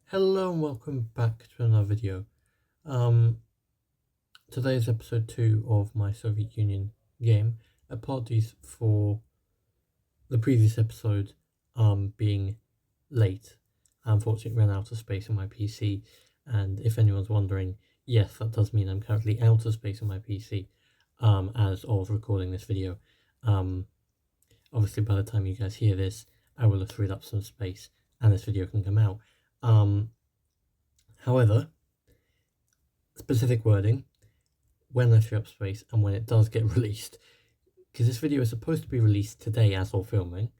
Hello and welcome back to another video. Today is episode 2 of my Soviet Union game. Apologies for the previous episode being late. I unfortunately ran out of space on my PC, and if anyone's wondering, yes, that does mean I'm currently out of space on my PC as of recording this video. Obviously by the time you guys hear this, I will have freed up some space and this video can come out. However, specific wording, when I free up space and when it does get released, because this video is supposed to be released today as of filming,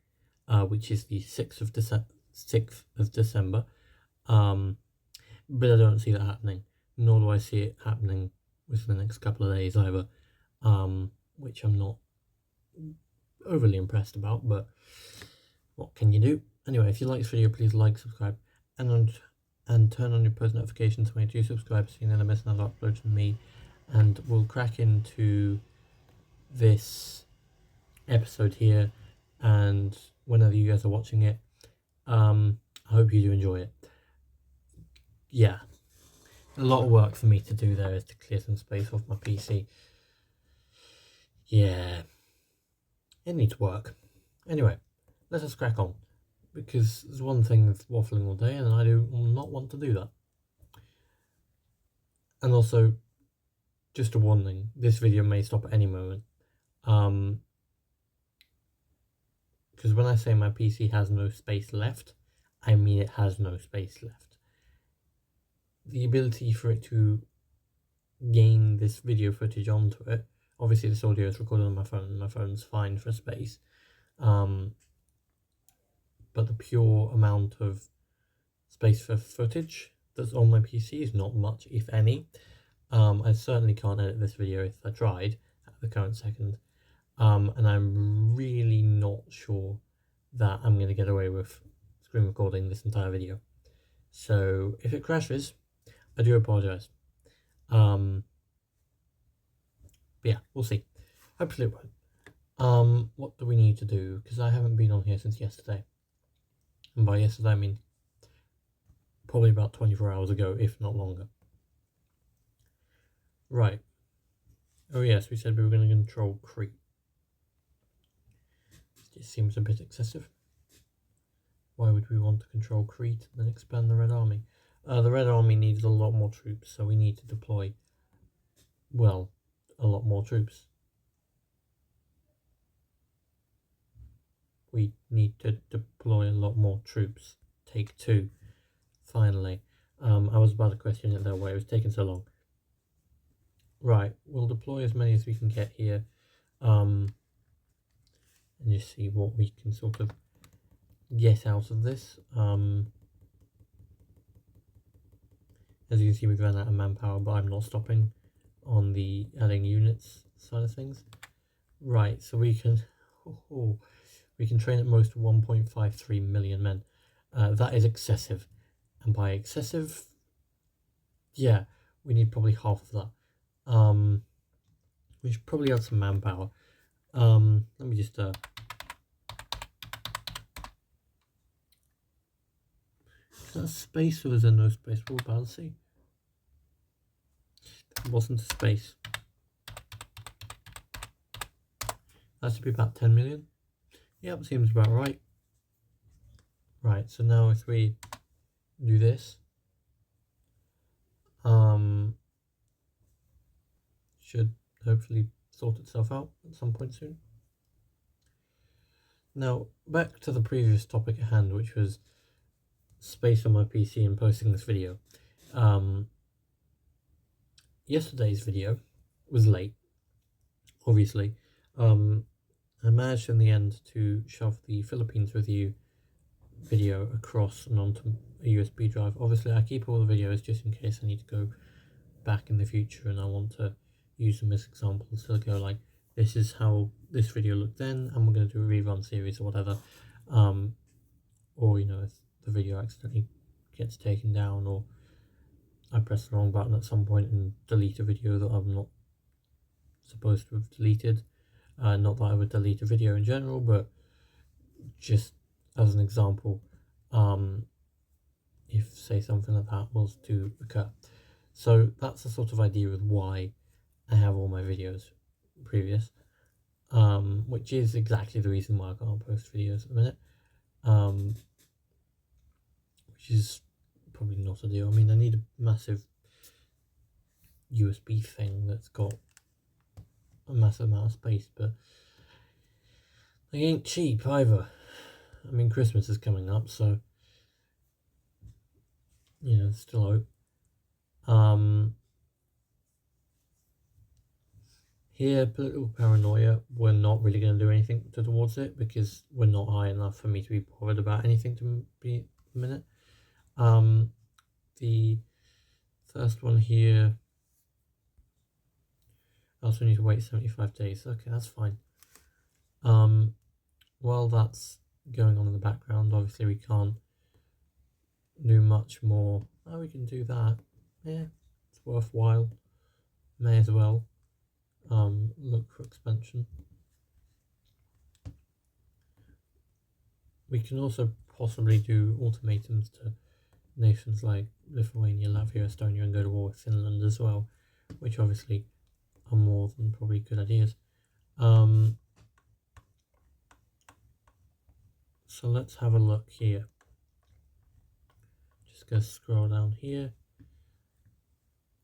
which is the 6th of December, but I don't see that happening, nor do I see it happening within the next couple of days either, which I'm not overly impressed about, but what can you do? Anyway, if you like this video, please like, subscribe, and turn on your post notifications when you do subscribe so you never miss another upload from me. And we'll crack into this episode here, and whenever you guys are watching it, I hope you do enjoy it. Yeah, a lot of work for me to do there is to clear some space off my PC. Yeah, it needs work. Anyway, let us crack on, because there's one thing with waffling all day and I do not want to do that. And also, just a warning, this video may stop at any moment, because when I say my PC has no space left, I mean it has no space left. The ability for it to gain this video footage onto it, obviously this audio is recorded on my phone and my phone's fine for space, but the pure amount of space for footage that's on my PC is not much, if any. I certainly can't edit this video if I tried at the current second, and I'm really not sure that I'm going to get away with screen recording this entire video. So if it crashes, I do apologise. But yeah, we'll see. Hopefully it won't. What do we need to do? Because I haven't been on here since yesterday. And by yesterday I mean probably about 24 hours ago, if not longer. Right. Oh yes, we said we were going to control Crete. It seems a bit excessive. Why would we want to control Crete and then expand the Red Army? The Red Army needs a lot more troops, so we need to deploy, well, a lot more troops. We need to deploy a lot more troops. Take 2, finally. I was about to question it that way, it was taking so long. Right, we'll deploy as many as we can get here, and just see what we can sort of get out of this. As you can see, we've run out of manpower, but I'm not stopping on the adding units side of things. Right, so we can train at most 1.53 million men. That is excessive, and by excessive, yeah, we need probably half of that. We should probably add some manpower. Let me just is that space or is there no space? We're about to see. There wasn't a space. That should be about 10 million. Yep, seems about right. Right, so now if we do this, should hopefully sort itself out at some point soon. Now, back to the previous topic at hand, which was space on my PC and posting this video. Yesterday's video was late, obviously. I managed in the end to shove the Philippines review video across and onto a USB drive. Obviously I keep all the videos just in case I need to go back in the future and I want to use them as examples to go like, this is how this video looked then, and we're going to do a rerun series or whatever. Or, you know, if the video accidentally gets taken down, or I press the wrong button at some point and delete a video that I'm not supposed to have deleted. Not that I would delete a video in general, but just as an example, if say something like that was to occur. So that's the sort of idea of why I have all my videos previous, which is exactly the reason why I can't post videos at the minute, which is probably not ideal. I mean, I need a massive USB thing that's got a massive amount of space, but they ain't cheap either. I mean, Christmas is coming up, so you know, still hope. Here, political paranoia, we're not really going to do anything towards it because we're not high enough for me to be bothered about anything to be a minute. The first one here, I also need to wait 75 days. Okay, that's fine. While that's going on in the background, obviously we can't do much more. Oh, we can do that. Yeah, it's worthwhile. May as well look for expansion. We can also possibly do ultimatums to nations like Lithuania, Latvia, Estonia, and go to war with Finland as well, which obviously are more than probably good ideas. So let's have a look here. Just go scroll down here,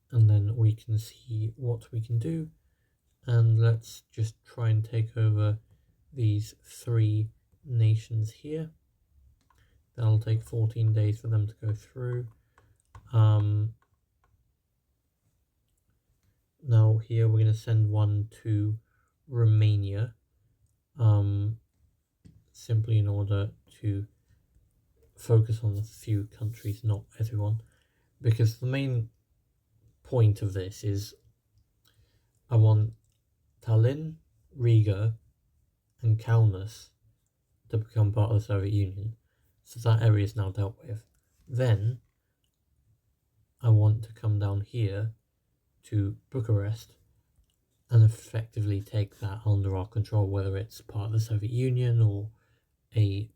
and then we can see what we can do. And let's just try and take over these 3 nations here. That'll take 14 days for them to go through. Now here we're going to send one to Romania, simply in order to focus on a few countries, not everyone, because the main point of this is I want Tallinn, Riga, and Kaunas to become part of the Soviet Union. So that area is now dealt with. Then I want to come down here to Bucharest and effectively take that under our control, whether it's part of the Soviet Union or a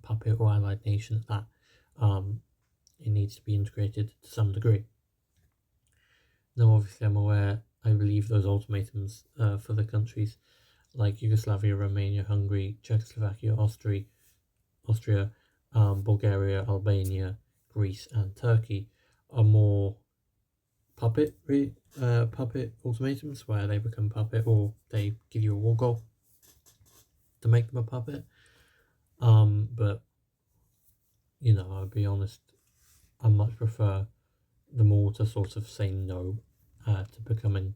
puppet or allied nation at that. It needs to be integrated to some degree. Now, obviously, I'm aware, I believe those ultimatums for the countries like Yugoslavia, Romania, Hungary, Czechoslovakia, Austria, Bulgaria, Albania, Greece, and Turkey are more puppet ultimatums, where they become puppet or they give you a war goal to make them a puppet. But you know, I'll be honest, I much prefer them all to sort of say no to becoming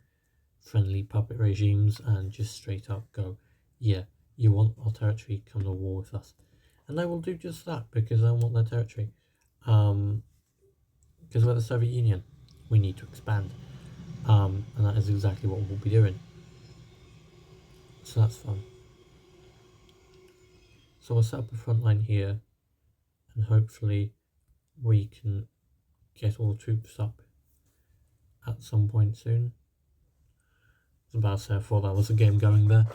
friendly puppet regimes and just straight up go, yeah, you want our territory, come to war with us. And they will do just that because I want their territory. Because we're the Soviet Union, we need to expand. And that is exactly what we'll be doing. So that's fun. So we'll set up a front line here, and hopefully we can get all the troops up at some point soon. I was about to say I thought that was a game going there.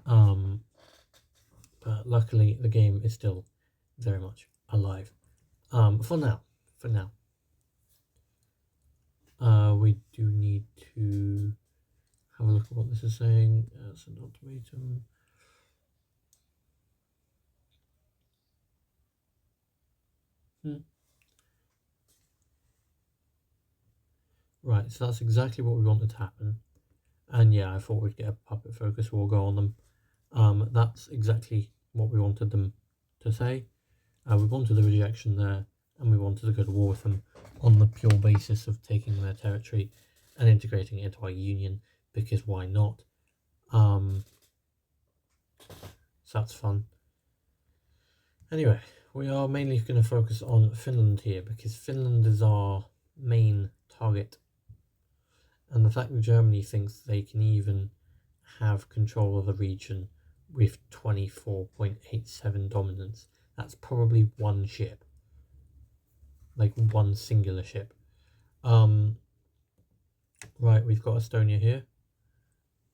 But luckily the game is still very much alive. For now. We do need to have a look at what this is saying. It's an ultimatum. Right, so that's exactly what we wanted to happen. And yeah, I thought we'd get a puppet focus war go on them. That's exactly what we wanted them to say. We wanted the rejection there, and we wanted to go to war with them on the pure basis of taking their territory and integrating it into our union, because why not? So that's fun. Anyway, we are mainly going to focus on Finland here, because Finland is our main target. And the fact that Germany thinks they can even have control of the region with 24.87 dominance, that's probably one ship. Like one singular ship. Right, we've got Estonia here.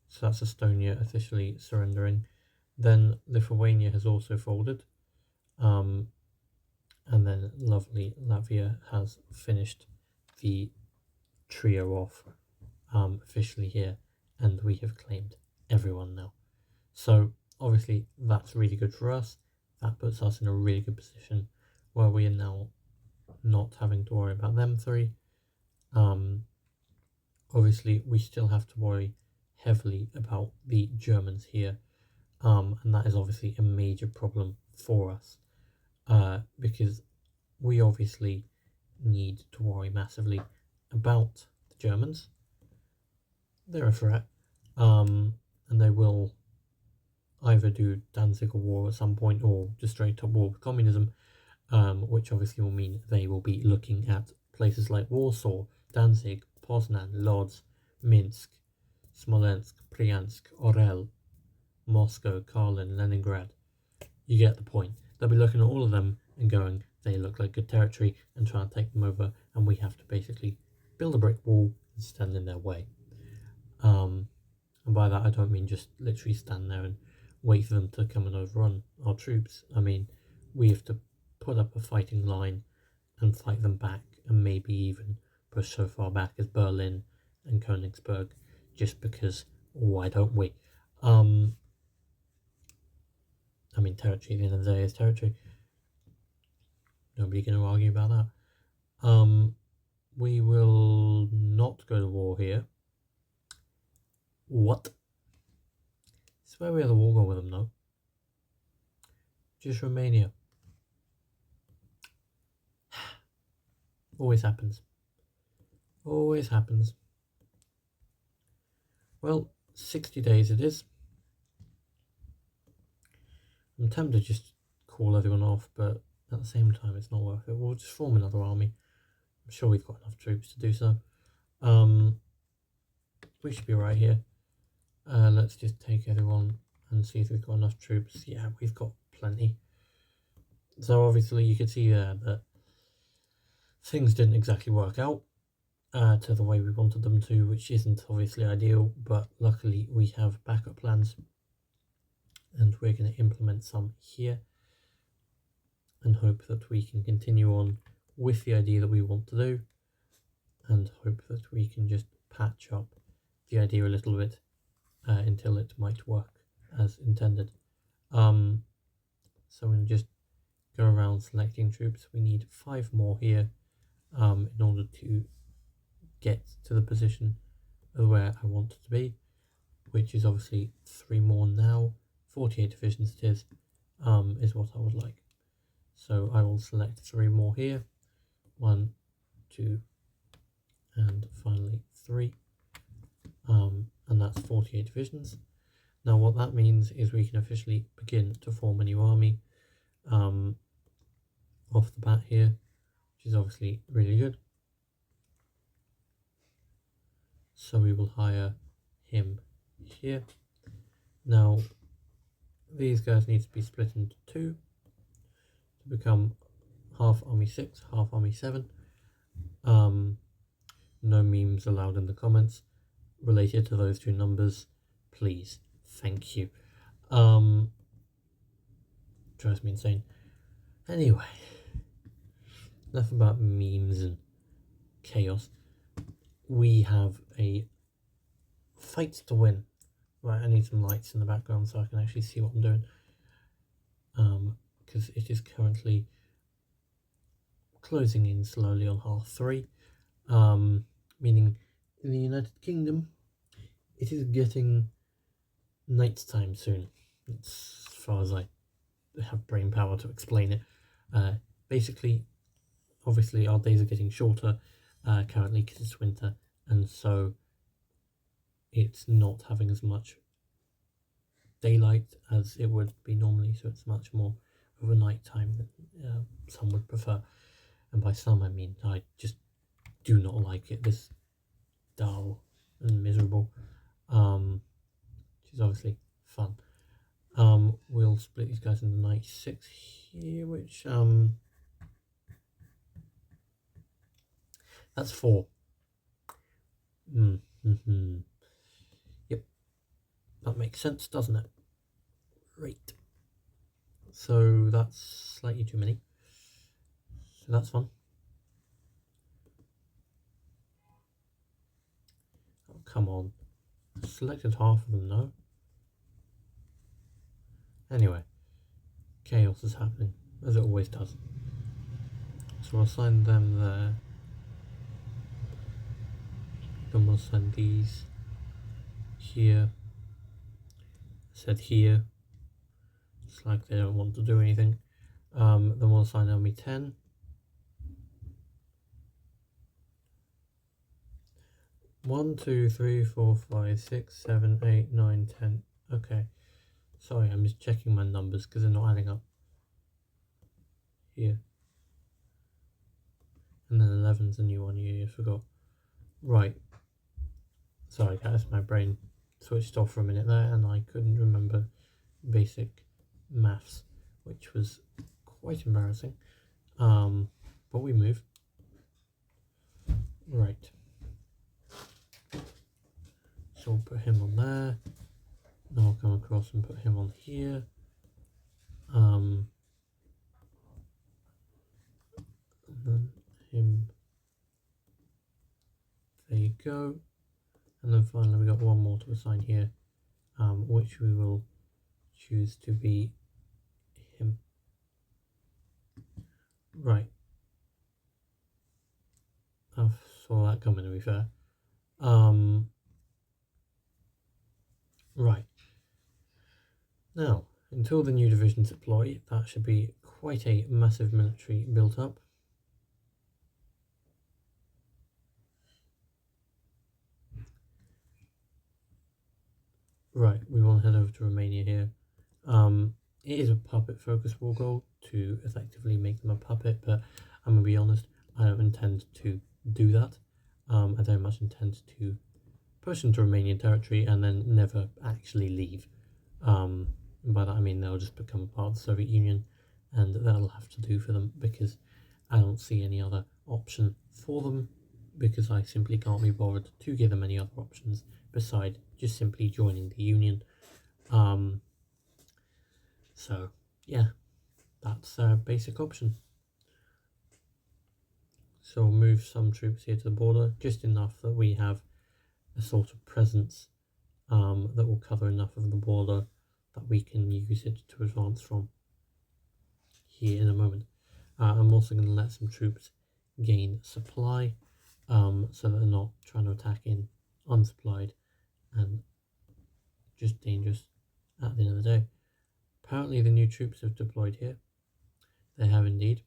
So that's Estonia officially surrendering. Then Lithuania has also folded. and then lovely Latvia has finished the trio off officially here, and we have claimed everyone now. So obviously that's really good for us. That puts us in a really good position where we are now not having to worry about them three. Obviously we still have to worry heavily about the Germans here, and that is obviously a major problem for us, because we obviously need to worry massively about the Germans. They're a threat, and they will either do Danzig war at some point or just straight up war with communism, which obviously will mean they will be looking at places like Warsaw, Danzig, Poznan, Lodz, Minsk, Smolensk, Bryansk, Orel, Moscow, Karlin, Leningrad. You get the point. They'll be looking at all of them and going, they look like good territory, and trying to take them over, and we have to basically build a brick wall and stand in their way. And by that I don't mean just literally stand there and wait for them to come and overrun our troops. I mean, we have to put up a fighting line and fight them back, and maybe even push so far back as Berlin and Königsberg, just because why don't we? I mean, territory at the end of the day is territory. Nobody going to argue about that. We will not go to war here. What? It's where we had a war going with them, though. Just Romania. Always happens. Always happens. Well, 60 days it is. I'm tempted to just call everyone off, but at the same time it's not worth it. We'll just form another army. I'm sure we've got enough troops to do so. We should be right here. Let's just take everyone and see if we've got enough troops. Yeah, we've got plenty. So obviously you can see there that things didn't exactly work out to the way we wanted them to, which isn't obviously ideal, but luckily we have backup plans, and we're going to implement some here and hope that we can continue on with the idea that we want to do, and hope that we can just patch up the idea a little bit until it might work as intended. So we'll just go around selecting troops. We need 5 more here in order to get to the position of where I want to be, which is obviously 3 more now. 48 divisions it is what I would like. So I will select 3 more here. 1, 2, and finally 3. And that's 48 divisions. Now what that means is we can officially begin to form a new army off the bat here, which is obviously really good. So we will hire him here. Now these guys need to be split into 2 to become half army 6, half army 7. No memes allowed in the comments related to those 2 numbers, please. Thank you. Drives me insane. Anyway, enough about memes and chaos. We have a fight to win. Right, I need some lights in the background so I can actually see what I'm doing. Because it is currently closing in slowly on 3:30. Meaning in the United Kingdom, it is getting night time soon. It's as far as I have brain power to explain it. Basically, obviously our days are getting shorter currently because it's winter, and so it's not having as much daylight as it would be normally, so it's much more of a night time than some would prefer. And by some I mean I just do not like it, this dull and miserable, which is obviously fun. We'll split these guys into 96 here, which that's 4. Yep, that makes sense, doesn't it? Right, so that's slightly too many. So that's fun. Oh, come on. I selected half of them, no? Anyway, chaos is happening, as it always does. So I'll assign them there. Then we'll send these here. Said here. It's like they don't want to do anything. Then we'll assign enemy 10. One, 2, 3, 4, 5, 6, 7, 8, 9, 10. Okay. Sorry, I'm just checking my numbers because they're not adding up. Here. And then 11's a new one here, I forgot. Right. Sorry guys, my brain switched off for a minute there and I couldn't remember basic maths, which was quite embarrassing. But we move. Right. So we'll put him on there. Then we'll come across and put him on here. And then him. There you go. And then finally we got one more to assign here, which we will choose to be him. Right. I saw that coming, to be fair. Right. Now, until the new divisions deploy, that should be quite a massive military built up. Right, we want to head over to Romania here. It is a puppet focus war goal to effectively make them a puppet, but I'm going to be honest, I don't intend to do that. I very much intend to push into Romanian territory and then never actually leave. By that I mean they'll just become part of the Soviet Union and that'll have to do for them because I don't see any other option for them because I simply can't be bothered to give them any other options beside just simply joining the Union. So yeah, that's a basic option. So we'll move some troops here to the border, just enough that we have a sort of presence that will cover enough of the border that we can use it to advance from here in a moment. I'm also going to let some troops gain supply so that they're not trying to attack in unsupplied and just dangerous at the end of the day. Apparently the new troops have deployed here. They have indeed.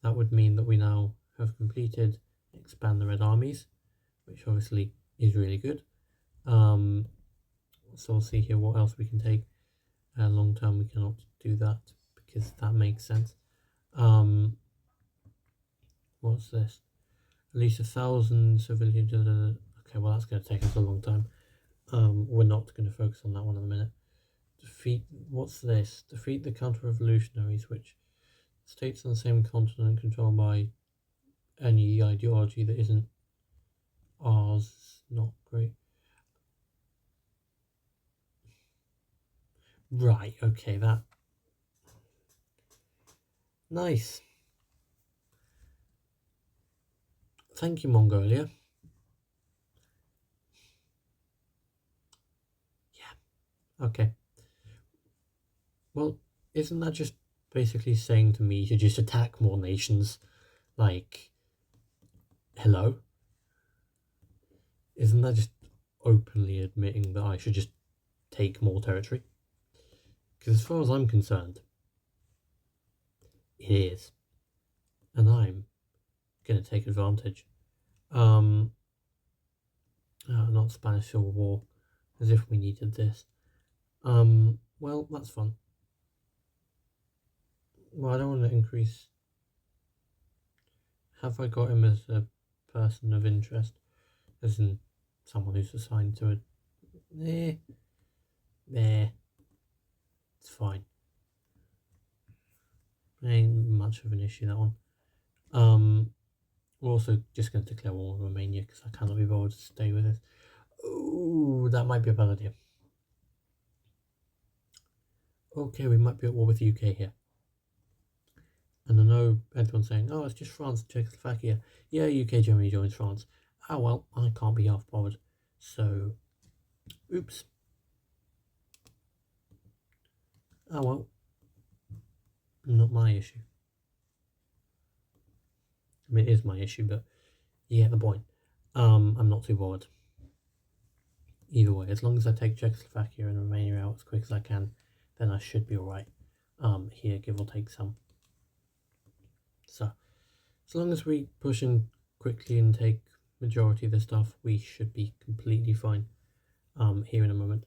That would mean that we now have completed Expand the Red Armies, which obviously is really good. So we'll see here what else we can take. Long term we cannot do that because that makes sense. What's this? At least 1,000 civilian. Okay, well that's going to take us a long time. We're not going to focus on that one in a minute. Defeat. What's this? Defeat the counter-revolutionaries, which states on the same continent controlled by any ideology that isn't ours. Not great. Right, okay, that... Nice. Thank you, Mongolia. Yeah, okay. Well, isn't that just basically saying to me to just attack more nations? Like, hello? Isn't that just openly admitting that I should just take more territory? Because as far as I'm concerned, it is. And I'm going to take advantage. Not Spanish Civil War, as if we needed this. Well, that's fun. Well, I don't want to increase... Have I got him as a person of interest? As in someone who's assigned to it? There. It's fine. Ain't much of an issue, that one. We're also just going to declare war on Romania because I cannot be bothered to stay with it. Ooh, that might be a bad idea. Okay, we might be at war with the UK here. And I know everyone's saying, oh, it's just France and Czechoslovakia. Yeah, UK, Germany joins France. Oh, well, I can't be half bothered. So, oops. Oh, well, not my issue. I mean, it is my issue, but you get the point. I'm not too bothered. Either way, as long as I take Czechoslovakia and Romania out as quick as I can, then I should be alright. Here, give or take some. So, as long as we push in quickly and take majority of the stuff, we should be completely fine. Here in a moment.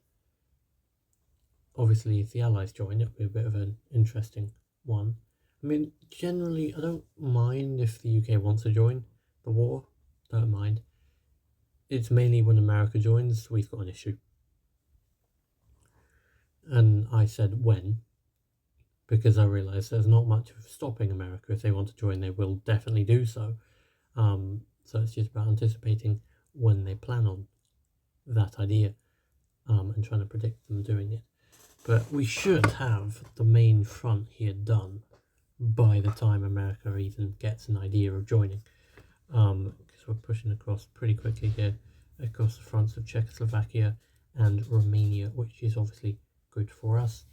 Obviously, if the Allies join, it'll be a bit of an interesting one. I mean, generally, I don't mind if the UK wants to join the war. Don't mind. It's mainly when America joins, we've got an issue. And I said when, because I realised there's not much of stopping America. If they want to join, they will definitely do so. So it's just about anticipating when they plan on that idea and trying to predict them doing it. But we should have the main front here done by the time America even gets an idea of joining. Because we're pushing across pretty quickly here, across the fronts of Czechoslovakia and Romania, which is obviously good for us,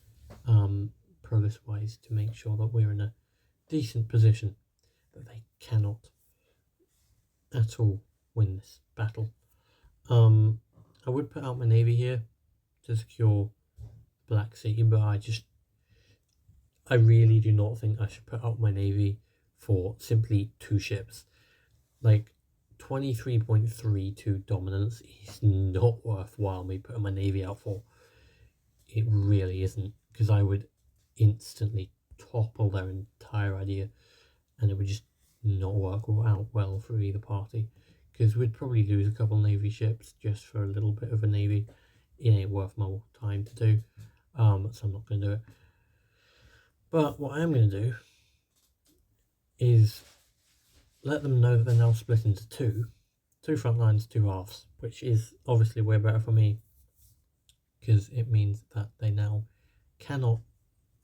progress-wise, to make sure that we're in a decent position, that they cannot at all win this battle. I would put out my navy here to secure Black Sea, but I really do not think I should put out my navy for simply 2 ships. Like, 23.32 dominance is not worthwhile me putting my navy out for. It really isn't, because I would instantly topple their entire idea, and it would just not work out well for either party, because we'd probably lose a couple navy ships just for a little bit of a navy. It ain't worth my time to do, so I'm not going to do it. But what I am going to do is let them know that they're now split into two front lines, 2 halves, which is obviously way better for me, because it means that they now cannot,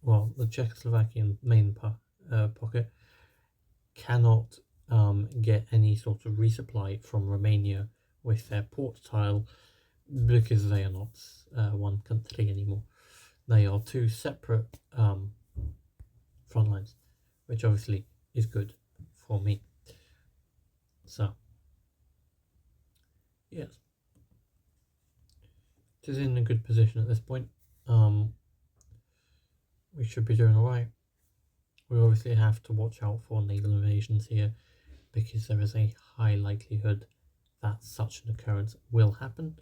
well, the Czechoslovakian main pocket cannot get any sort of resupply from Romania with their port tile, because they are not one country anymore. They are 2 separate front lines, which obviously is good for me. So, yes, it is in a good position at this point. We should be doing alright. We obviously have to watch out for naval invasions here, because there is a high likelihood that such an occurrence will happen,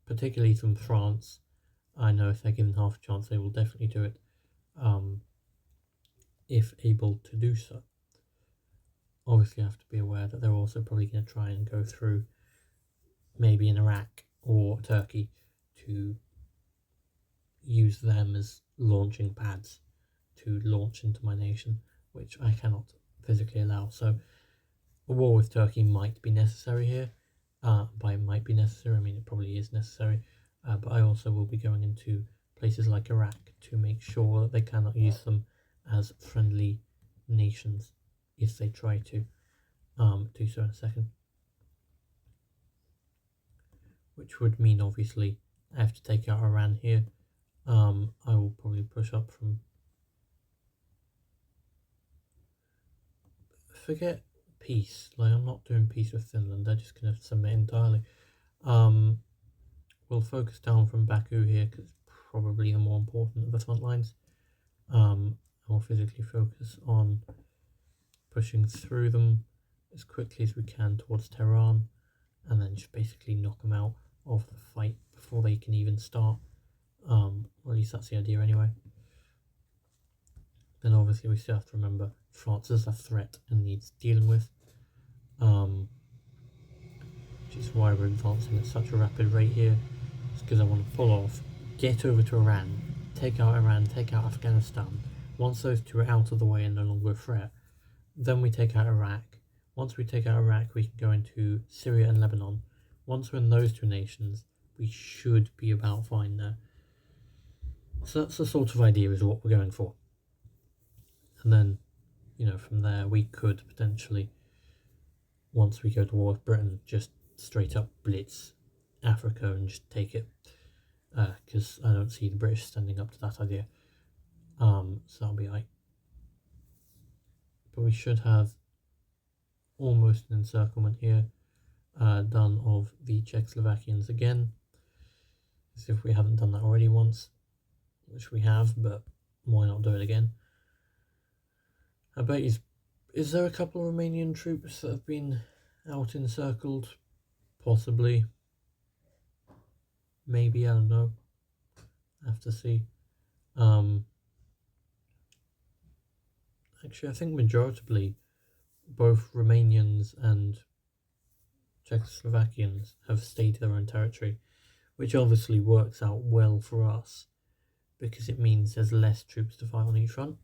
particularly from France. I know if they're given half a chance, they will definitely do it, if able to do so. Obviously, I have to be aware that they're also probably going to try and go through maybe in Iraq or Turkey to use them as launching pads to launch into my nation, which I cannot physically allow. So a war with Turkey might be necessary here. By might be necessary, I mean it probably is necessary. But I also will be going into places like Iraq to make sure that they cannot use them as friendly nations if they try to do so in a second. Which would mean, obviously, I have to take out Iran here. I will probably push up from... Forget peace. Like, I'm not doing peace with Finland. They're just going to submit entirely. We'll focus down from Baku here, because it's probably the more important of the front lines. I'll physically focus on pushing through them as quickly as we can towards Tehran, and then just basically knock them out of the fight before they can even start. Or at least that's the idea anyway. Then obviously we still have to remember France is a threat and needs dealing with, which is why we're advancing at such a rapid rate here. It's because I want to pull off, get over to Iran, take out Afghanistan. Once those 2 are out of the way and no longer a threat, then we take out Iraq. Once we take out Iraq, we can go into Syria and Lebanon. Once we're in those 2 nations, we should be about fine there. So that's the sort of idea is what we're going for. And then, you know, from there we could potentially, once we go to war with Britain, just straight up blitz Africa and just take it, because I don't see the British standing up to that idea. So that'll be right. But we should have almost an encirclement here, done of the Czechoslovakians again, as if we haven't done that already once, which we have, but why not do it again? I bet is there a couple of Romanian troops that have been out encircled? Possibly. Maybe, I don't know. I have to see. Actually, I think majoritively both Romanians and Czechoslovakians have stayed their own territory, which obviously works out well for us because it means there's less troops to fight on each front.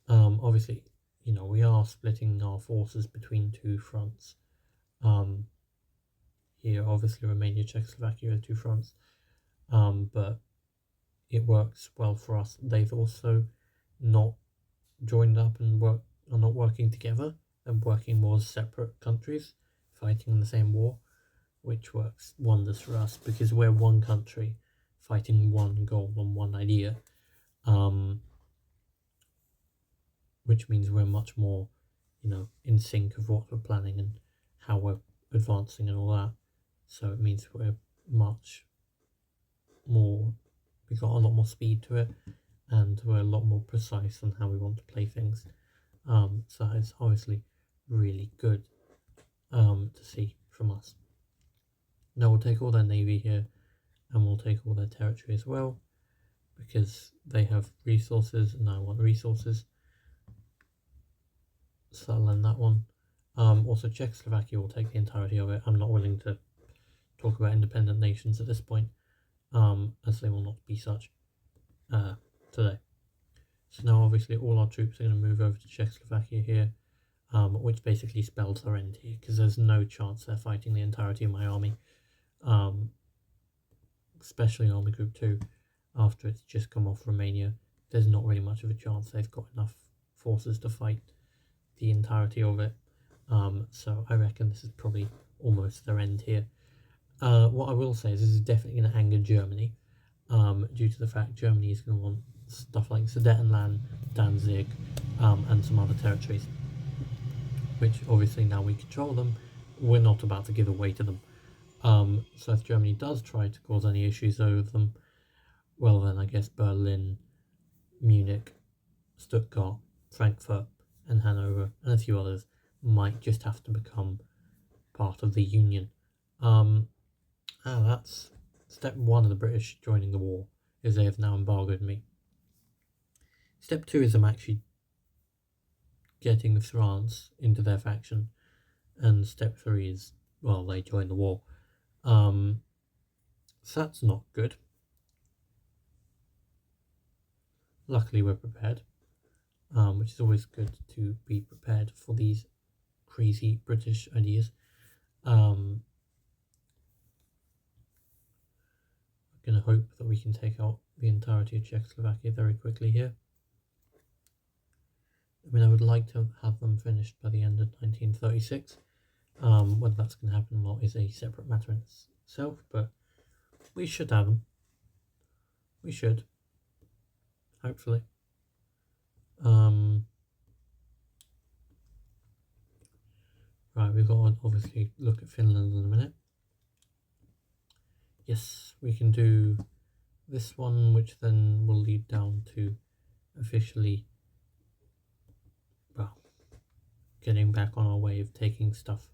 Obviously, you know, we are splitting our forces between two fronts. Here, obviously, Romania, Czechoslovakia are two fronts, but it works well for us. They've also not joined up and are not working together. They're working more as separate countries, fighting in the same war, which works wonders for us because we're one country fighting one goal and one idea, which means we're much more, you know, in sync of what we're planning and how we're advancing and all that. So it means we're much more, we've got a lot more speed to it, and we're a lot more precise on how we want to play things. So it's obviously really good to see from us. Now we'll take all their navy here, and we'll take all their territory as well, because they have resources and I want resources. So I'll end that one. Also Czechoslovakia will take the entirety of it. I'm not willing to talk about independent nations at this point, as they will not be such today. So now obviously all our troops are going to move over to Czechoslovakia here, which basically spells their end here, because there's no chance they're fighting the entirety of my army, especially Army Group 2, after it's just come off Romania. There's not really much of a chance they've got enough forces to fight the entirety of it, so I reckon this is probably almost their end here. What I will say is this is definitely going to anger Germany, due to the fact Germany is going to want stuff like Sudetenland, Danzig, and some other territories, which obviously now we control them, we're not about to give away to them. So if Germany does try to cause any issues over them, well then I guess Berlin, Munich, Stuttgart, Frankfurt, and Hanover, and a few others might just have to become part of the Union. That's step one of the British joining the war, is they have now embargoed me. Step 2 is I'm actually getting France into their faction, and step 3 is, well, they join the war. So that's not good. Luckily we're prepared, which is always good to be prepared for these crazy British ideas. I'm going to hope that we can take out the entirety of Czechoslovakia very quickly here. I mean, I would like to have them finished by the end of 1936. Whether that's going to happen or not is a separate matter in itself, but we should have them. We should. Hopefully. Right, we've got to obviously look at Finland in a minute. Yes, we can do this one, which then will lead down to officially, well, getting back on our way of taking stuff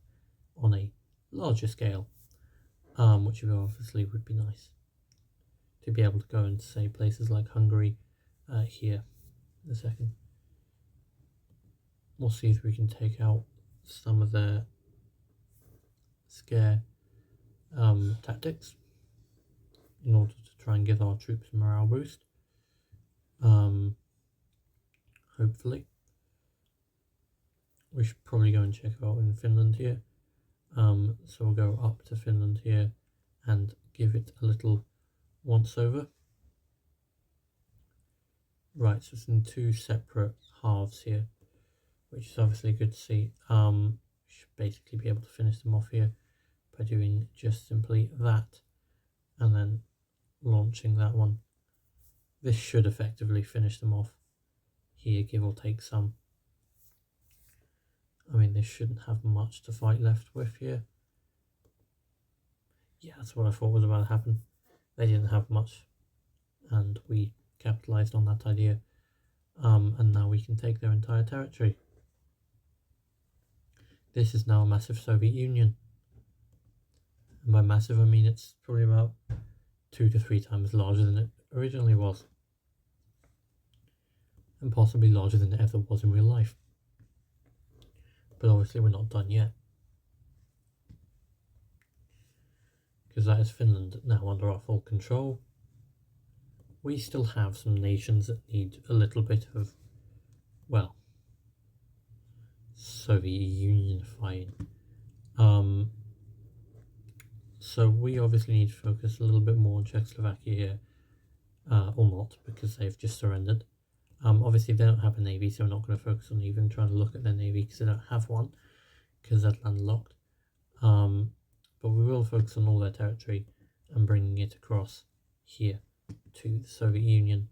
on a larger scale, which obviously would be nice to be able to go and say places like Hungary here in a second. We'll see if we can take out some of their scare tactics in order to try and give our troops a morale boost. Hopefully. We should probably go and check out in Finland here. So we'll go up to Finland here and give it a little once over. Right, so it's in two separate halves here, which is obviously good to see. Should basically be able to finish them off here by doing just simply that and then launching that one. This should effectively finish them off here, give or take some. I mean, they shouldn't have much to fight left with here. Yeah, that's what I thought was about to happen. They didn't have much, and we capitalized on that idea. And now we can take their entire territory. This is now a massive Soviet Union. And by massive, I mean it's probably about 2 to 3 times larger than it originally was. And possibly larger than it ever was in real life. But obviously we're not done yet. Because that is Finland now under our full control. We still have some nations that need a little bit of, well, Soviet unifying. So we obviously need to focus a little bit more on Czechoslovakia here, or not, because they've just surrendered. Obviously they don't have a navy, so we're not going to focus on even trying to look at their navy because they don't have one, because they're landlocked. But we will focus on all their territory and bringing it across here to the Soviet Union,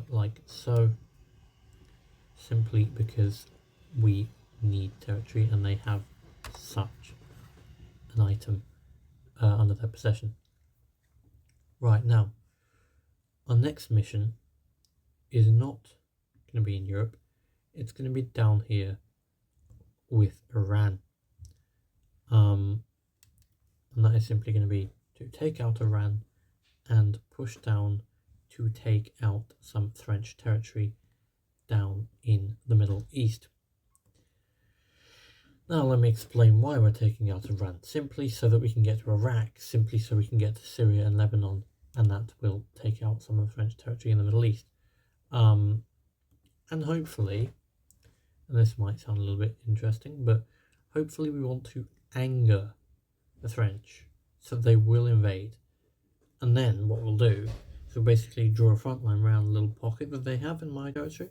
like so, simply because we need territory and they have such an item under their possession. Right, now, our next mission is not going to be in Europe, it's going to be down here with Iran. And that is simply going to be to take out Iran and push down to take out some French territory down in the Middle East. Now let me explain why we're taking out Iran. Simply so that we can get to Iraq, simply so we can get to Syria and Lebanon, and that will take out some of the French territory in the Middle East. And hopefully, and this might sound a little bit interesting, but hopefully we want to anger the French so they will invade. And then what we'll do is we'll basically draw a front line around a little pocket that they have in my territory,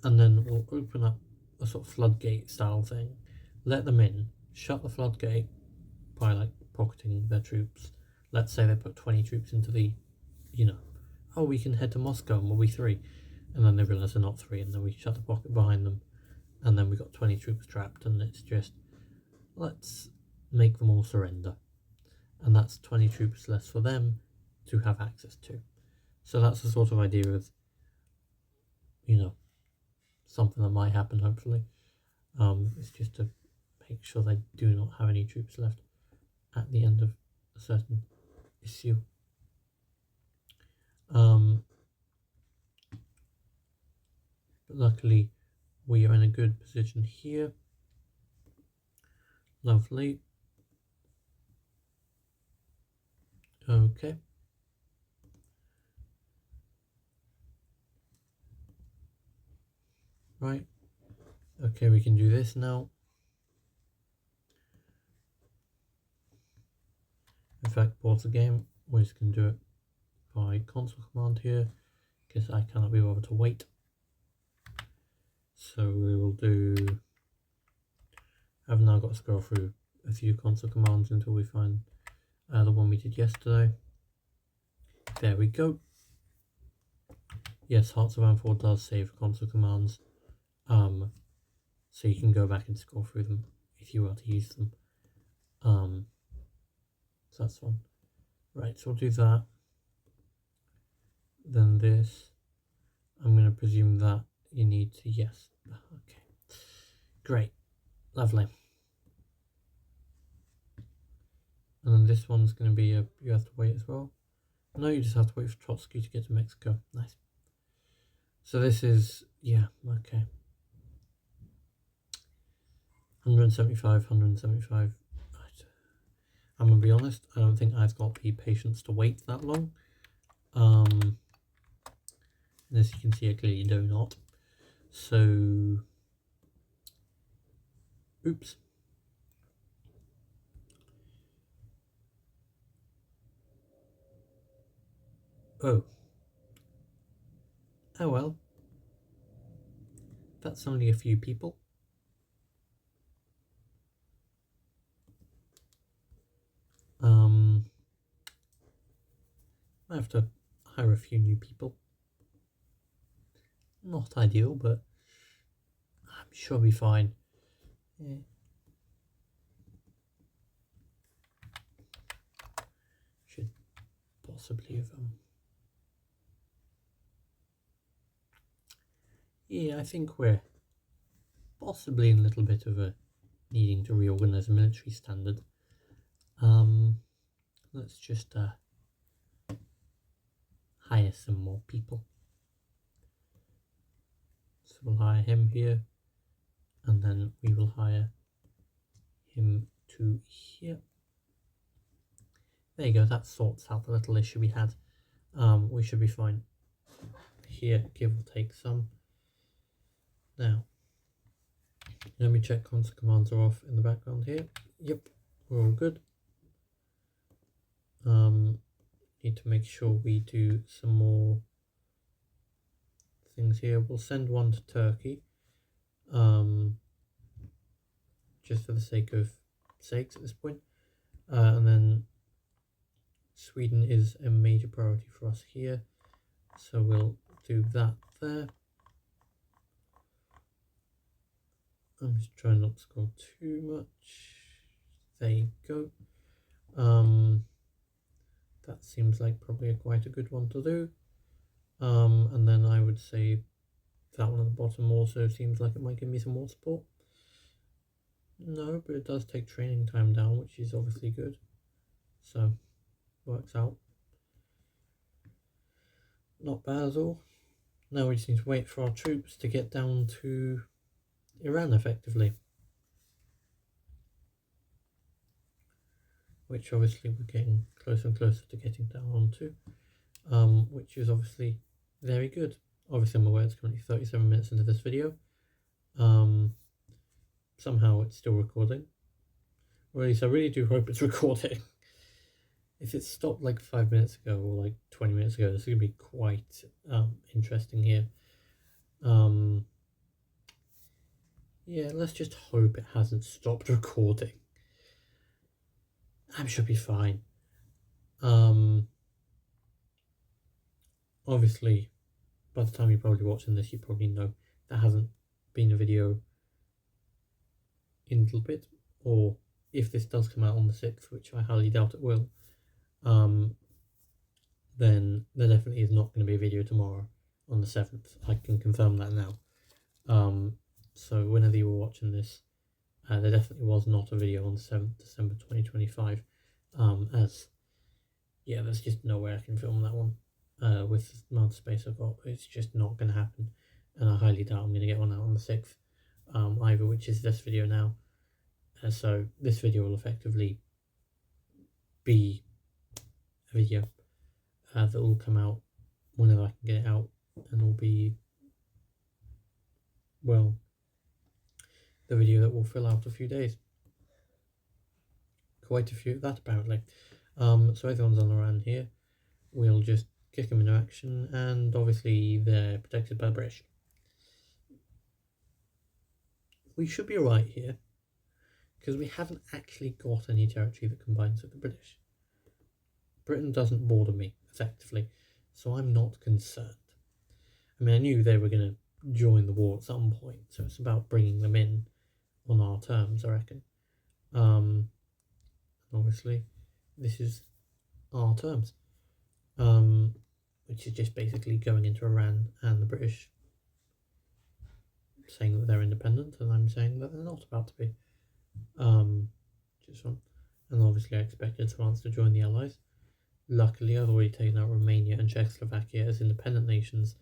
and then we'll open up a sort of floodgate style thing, let them in, shut the floodgate by like pocketing their troops. Let's say they put 20 troops into the, oh, we can head to Moscow and we'll be 3, and then they realise they're not 3, and then we shut the pocket behind them, and then we got 20 troops trapped, and it's just, let's make them all surrender, and that's 20 troops less for them to have access to. So that's the sort of idea of, something that might happen, hopefully. It's just to make sure they do not have any troops left at the end of a certain issue. But luckily we are in a good position here. Lovely. Okay. Right. Okay, we can do this now. In fact, pause the game. We're just going to do it by console command here, because I cannot be bothered to wait. So we will do... I've now got to scroll through a few console commands until we find the one we did yesterday. There we go. Yes, Hearts of Iron 4 does save console commands. So you can go back and scroll through them if you were to use them. So that's fun. Right, so we'll do that. Then this. I'm going to presume that you need to, yes. Okay. Great. Lovely. And then this one's going to be you have to wait as well. No, you just have to wait for Trotsky to get to Mexico. Nice. So this is, yeah, okay. 175, 175. I'm going to be honest, I don't think I've got the patience to wait that long. And as you can see, I clearly do not. So, oops. Oh. Oh well. That's only a few people. I have to hire a few new people. Not ideal, but I'm sure we'll be fine. Yeah. Should possibly have yeah, I think we're possibly in a little bit of a needing to reorganize a military standard. Let's just hire some more people. So we'll hire him here, and then we will hire him to here. There you go, that sorts out the little issue we had. We should be fine here, give or take some. Now, let me check console commands are off in the background here. Yep, we're all good. Need to make sure we do some more things here. We'll send one to Turkey, just for the sakes at this point. And then Sweden is a major priority for us here, so we'll do that there. I'm just trying not to scroll too much. There you go. That seems like probably quite a good one to do. And then I would say that one at the bottom also seems like it might give me some more support. No, but it does take training time down, which is obviously good. So, works out. Not bad at all. Now we just need to wait for our troops to get down to Iran effectively. Which obviously we're getting closer and closer to getting down onto, which is obviously very good. Obviously I'm aware it's currently 37 minutes into this video. Somehow it's still recording. Or at least I really do hope it's recording. If it stopped like 5 minutes ago or like 20 minutes ago, this is going to be quite interesting here. Yeah, let's just hope it hasn't stopped recording. I should be fine. Obviously, by the time you're probably watching this, you probably know there hasn't been a video in a little bit, or if this does come out on the 6th, which I highly doubt it will, then there definitely is not going to be a video tomorrow on the 7th. I can confirm that now. So whenever you were watching this, there definitely was not a video on the 7th December 2025, as, yeah, there's just no way I can film that one with the amount of space I've got. It's just not going to happen, and I highly doubt I'm going to get one out on the 6th, either, which is this video now. So this video will effectively be a video that will come out whenever I can get it out, and will be, well, the video that will fill out a few days. Quite a few of that, apparently. So everyone's on around here. We'll just kick them into action, and obviously they're protected by the British. We should be alright here, because we haven't actually got any territory that combines with the British. Britain doesn't border me, effectively, so I'm not concerned. I mean, I knew they were going to join the war at some point, so it's about bringing them in on our terms, I reckon. Obviously, this is our terms, which is just basically going into Iran and the British saying that they're independent, and I'm saying that they're not about to be. Just one. And obviously I expected France to join the Allies. Luckily, I've already taken out Romania and Czechoslovakia as independent nations,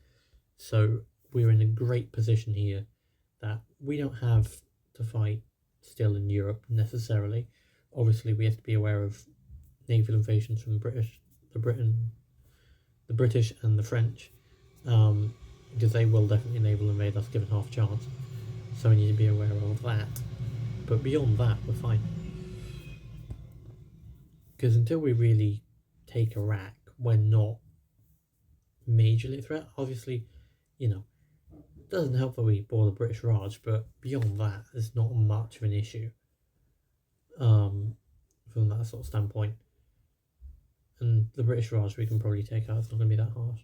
so we're in a great position here that we don't have to fight still in Europe necessarily. Obviously, we have to be aware of naval invasions from the British and the French, because they will definitely naval invade us given half a chance. So we need to be aware of that. But beyond that, we're fine. Because until we really take Iraq, we're not majorly a threat. Obviously, you know, doesn't help that we bore the British Raj, but beyond that, there's not much of an issue from that sort of standpoint. And the British Raj we can probably take out, it's not going to be that harsh.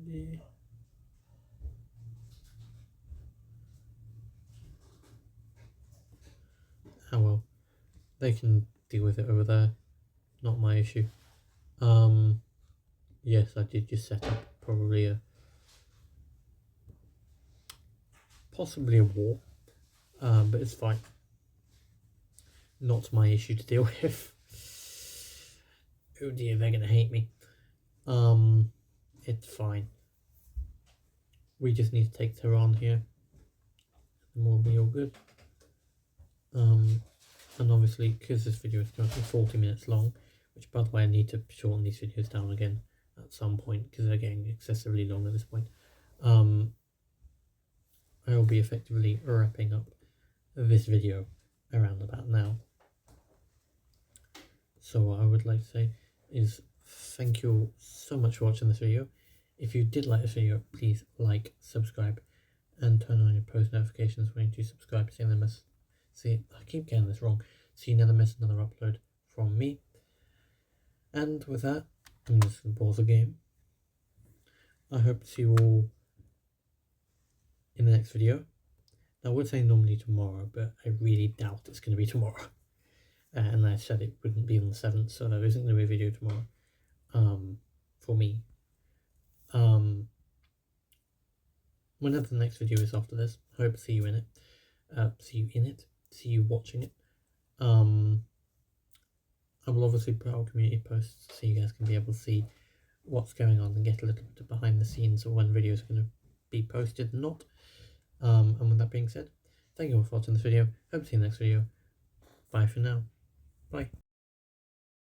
Yeah. Oh well, they can deal with it over there, not my issue. Yes, I did just set up probably possibly a war, but it's fine. Not my issue to deal with. Oh dear, they're gonna hate me. It's fine. We just need to take Tehran here, and we'll be all good. And obviously, because this video is going to be 40 minutes long, which by the way I need to shorten these videos down again at some point because they're getting excessively long at this point. I will be effectively wrapping up this video around about now. So what I would like to say is thank you so much for watching this video. If you did like this video, please like, subscribe, and turn on your post notifications when you do subscribe so you never miss. See, I keep getting this wrong. So you never miss another upload from me. And with that, I'm just going to pause the game. I hope to see you all in the next video. Now, I would say normally tomorrow, but I really doubt it's going to be tomorrow. And I said it wouldn't be on the 7th, so there isn't going to be a video tomorrow for me. Whenever the next video is after this, I hope to see you in it. See you watching it. I will obviously put out community posts so you guys can be able to see what's going on and get a little bit behind the scenes of when videos are going to be posted and not. And with that being said, thank you all for watching this video. Hope to see you in the next video. Bye for now. Bye.